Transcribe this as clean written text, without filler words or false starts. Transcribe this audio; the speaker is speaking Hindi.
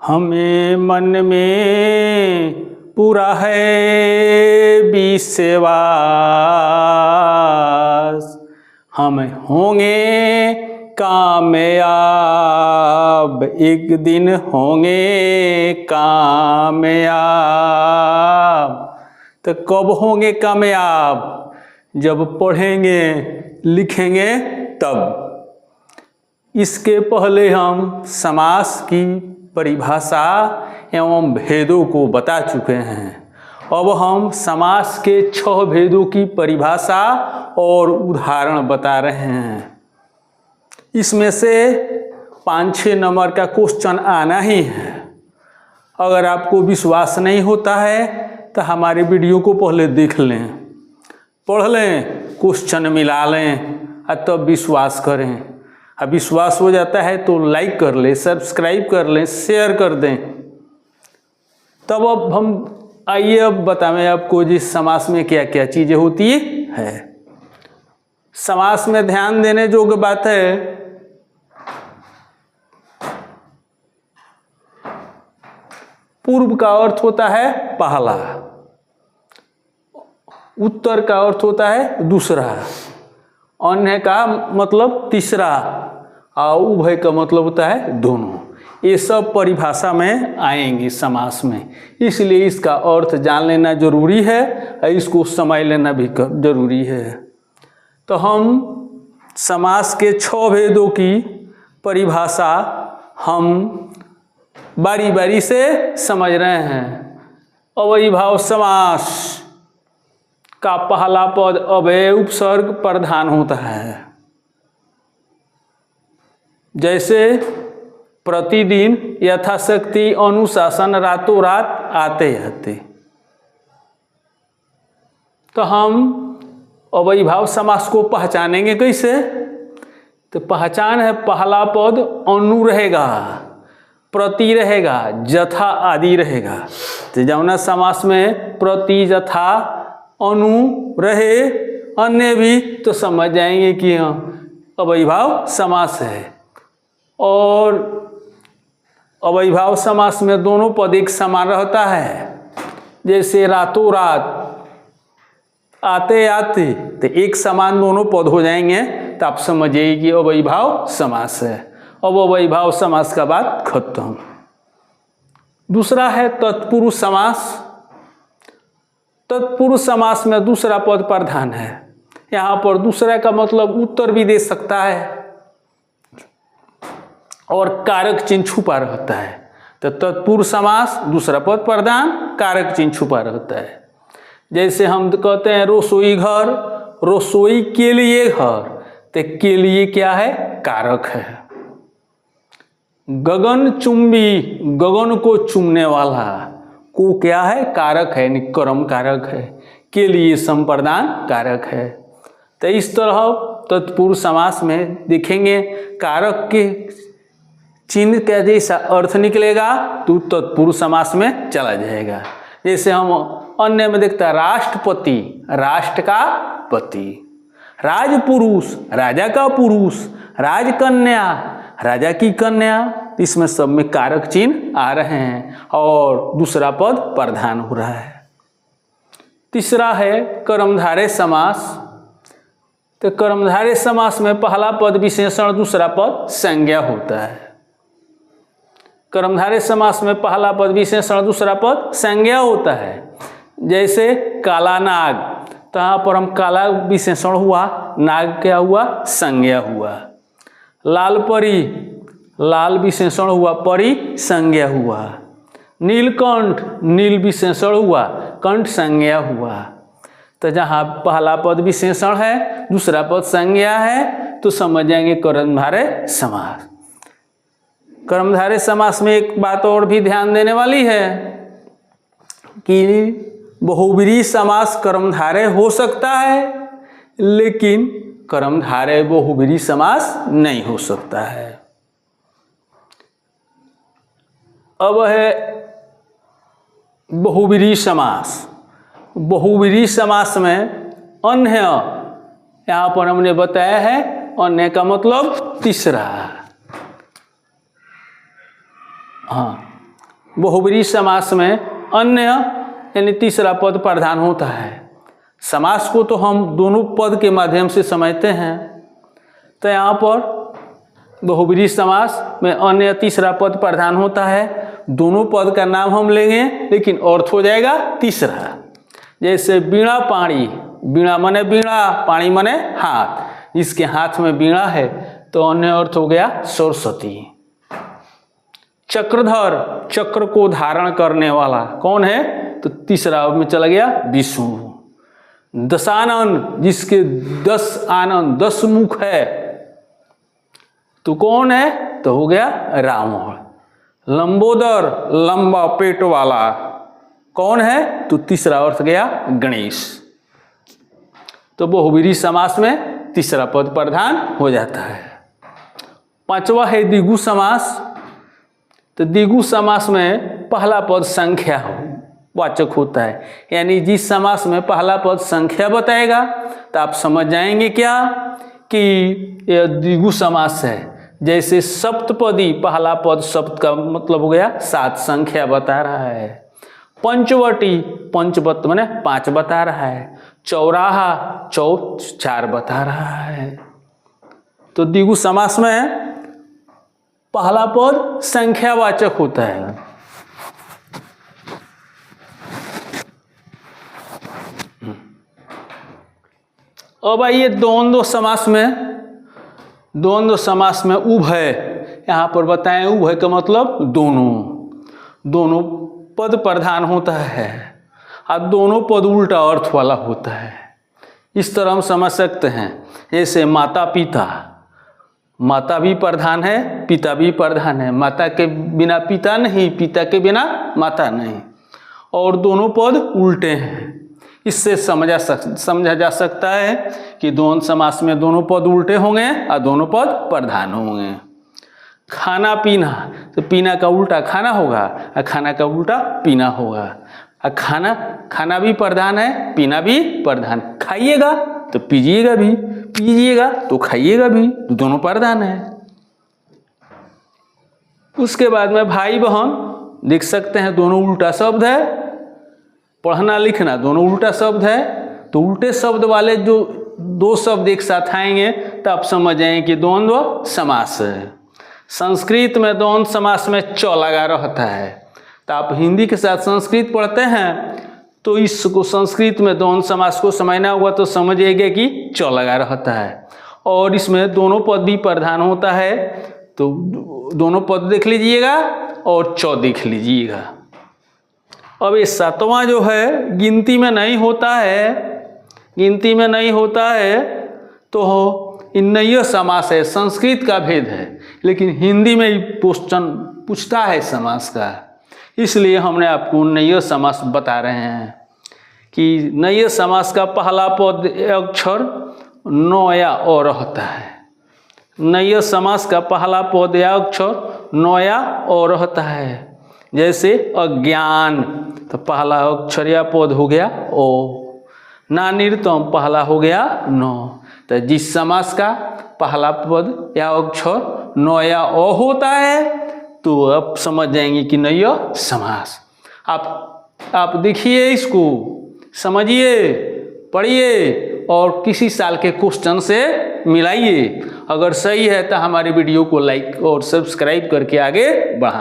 हमें मन में पूरा है विश्वास, हम होंगे कामयाब, एक दिन होंगे कामयाब। तो कब होंगे कामयाब? जब पढ़ेंगे लिखेंगे तब। इसके पहले हम समास की परिभाषा एवं भेदों को बता चुके हैं। अब हम समास के 6 भेदों की परिभाषा और उदाहरण बता रहे हैं। इसमें से 5-6 नंबर का क्वेश्चन आना ही है। अगर आपको विश्वास नहीं होता है तो हमारे वीडियो को पहले देख लें, पढ़ लें, क्वेश्चन मिला लें और तब विश्वास करें। अब विश्वास हो जाता है तो लाइक कर लें, सब्सक्राइब कर लें, शेयर कर दें। तब अब हम आइए अब बताएं आपको जिस समास में क्या क्या चीज़ें होती है। समास में ध्यान देने योग्य बात है, पूर्व का अर्थ होता है पहला, उत्तर का अर्थ होता है दूसरा, अन्य का मतलब तीसरा और उभय का मतलब होता है दोनों। ये सब परिभाषा में आएंगी समास में, इसलिए इसका अर्थ जान लेना जरूरी है और इसको समझ लेना भी जरूरी है। तो हम समास के 6 भेदों की परिभाषा हम बारी बारी से समझ रहे हैं। अव्ययीभाव समास का पहला पद अव्यय उपसर्ग प्रधान होता है। जैसे प्रतिदिन, यथाशक्ति, अनुशासन, रातों रात, आते आते। तो हम अव्ययीभाव समास को पहचानेंगे कैसे? तो पहचान है, पहला पद अनु रहेगा, प्रति रहेगा, जथा आदि रहेगा। तो जौना समास में प्रति, जथा, अनु रहे, अन्य भी, तो समझ जाएंगे कि हाँ अव्ययीभाव समास है। और अव्ययीभाव समास में दोनों पद एक समान रहता है। जैसे रातों रात, आते आते, तो एक समान दोनों पद हो जाएंगे, तो आप समझिए कि अव्ययीभाव समास है। अब अव्ययीभाव समास का बात खत्म। दूसरा है तत्पुरुष समास। तत्पुरुष समास में दूसरा पद प्रधान है। यहाँ पर दूसरा का मतलब उत्तर भी दे सकता है और कारक चिन्ह छुपा रहता है। तो तत्पुरुष समास दूसरा पद प्रधान, कारक चिन्ह छुपा रहता है। जैसे हम कहते हैं रसोई घर, रसोई के लिए घर, तो के लिए क्या है? कारक है। गगन चुंबी, गगन को चूमने वाला, को क्या है? कारक है, यानी कर्म कारक है। के लिए संप्रदान कारक है। तो इस तरह तत्पुरुष समास में देखेंगे कारक के चिन्ह का जैसा अर्थ निकलेगा तो तत्पुरुष समास में चला जाएगा। जैसे हम अन्य में देखते हैं राष्ट्रपति, राष्ट्र का पति, राजपुरुष, राजा का पुरुष, राजकन्या, राजा की कन्या। इसमें सब में कारक चिन्ह आ रहे हैं और दूसरा पद प्रधान हो रहा है। तीसरा है कर्मधारय समास। तो कर्मधारय समास में पहला पद विशेषण, दूसरा पद संज्ञा होता है। कर्मधारय समास में पहला पद विशेषण, दूसरा पद संज्ञा होता है। जैसे काला नाग, तो यहाँ पर हम काला विशेषण हुआ, नाग क्या हुआ? संज्ञा हुआ। लाल परी, लाल विशेषण हुआ, परी संज्ञा हुआ। नीलकंठ, नील विशेषण हुआ, कंठ संज्ञा हुआ। तो जहाँ पहला पद विशेषण है, दूसरा पद संज्ञा है, तो समझ जाएंगे कर्मधारय समास। कर्मधारय समास में एक बात और भी ध्यान देने वाली है कि बहुब्रीहि समास कर्मधारय हो सकता है, लेकिन कर्मधारय बहुब्रीहि समास नहीं हो सकता है। अब है बहुब्रीहि समास। बहुब्रीहि समास में अन्य, यहाँ पर हमने बताया है अन्य का मतलब तीसरा। हाँ, बहुब्रीहि समास में अन्य यानी तीसरा पद प्रधान होता है। समास को तो हम दोनों पद के माध्यम से समझते हैं, तो यहाँ पर बहुब्रीहि समास में अन्य तीसरा पद प्रधान होता है। दोनों पद का नाम हम लेंगे लेकिन अर्थ हो जाएगा तीसरा। जैसे वीणा पाणी, वीणा मने वीणा, पाणी मने हाथ, जिसके हाथ में वीणा है तो अन्य अर्थ हो गया सरस्वती। चक्रधर, चक्र को धारण करने वाला कौन है, तो तीसरा में चला गया विष्णु। दशानन, जिसके 10 आनंद 10 मुख है तो कौन है, तो हो गया रावण। लंबोदर, लंबा पेट वाला कौन है, तो तीसरा अर्थ गया गणेश। तो बहुब्रीहि समास में तीसरा पद प्रधान हो जाता है। पांचवा है द्विगु समास। तो द्विगु समास में पहला पद संख्या वाचक होता है, यानी जिस समास में पहला पद संख्या बताएगा तो आप समझ जाएंगे क्या कि यह द्विगु समास है। जैसे सप्तपदी, पहला पद सप्त का मतलब हो गया 7, संख्या बता रहा है। पंचवटी, पंचवत माने 5 बता रहा है। चौराहा, 4 बता रहा है। तो द्विगु समास में पहला पद संख्यावाचक होता है। अब आइए द्वंद्व समास में। द्वंद्व समास में उभय, यहाँ पर बताएं उभय का मतलब दोनों पद प्रधान होता है और दोनों पद उल्टा अर्थ वाला होता है। इस तरह हम समझ सकते हैं। जैसे माता पिता, माता भी प्रधान है, पिता भी प्रधान है। माता के बिना पिता नहीं, पिता के बिना माता नहीं, और दोनों पद उल्टे हैं। इससे समझा जा सकता है कि द्वंद्व समास में दोनों पद उल्टे होंगे और दोनों पद प्रधान होंगे। खाना पीना, तो पीना का उल्टा खाना होगा और खाना का उल्टा पीना होगा। और खाना भी प्रधान है, पीना भी प्रधान। खाइएगा तो पीजिएगा भी, पीजिएगा तो खाइएगा भी, तो दोनों प्रधान है। उसके बाद में भाई बहन देख सकते हैं, दोनों उल्टा शब्द है। पढ़ना लिखना दोनों उल्टा शब्द है। तो उल्टे शब्द वाले जो 2 शब्द एक साथ आएंगे तो आप समझ जाएंगे कि द्वंद्व समास है। संस्कृत में द्वंद्व समास में च लगा रहता है। तो आप हिंदी के साथ संस्कृत पढ़ते हैं तो इसको संस्कृत में द्वंद्व समास को समझना होगा तो समझिएगा कि च लगा रहता है। और इसमें दोनों पद भी प्रधान होता है, तो दोनों पद देख लीजिएगा और च देख लीजिएगा। अब ये 7वां जो है गिनती में नहीं होता है, गिनती में नहीं होता है तो इन्नय्य समास है। संस्कृत का भेद है लेकिन हिंदी में ही क्वेश्चन पूछता है समास का, इसलिए हमने आपको नय्य समास बता रहे हैं कि नय्य समास का पहला पद अक्षर न या अ रहता है। नय्य समास का पहला पद या अक्षर न या अ रहता है। जैसे अज्ञान, तो पहला अक्षर या पद हो गया ओ। नानिर्तम, पहला हो गया न। तो जिस समास का पहला पद या अक्षर न या अ होता है तो आप समझ जाएंगे कि नय्य समास। आप देखिए, इसको समझिए, पढ़िए और किसी साल के क्वेश्चन से मिलाइए। अगर सही है तो हमारी वीडियो को लाइक और सब्सक्राइब करके आगे बढ़ाएं।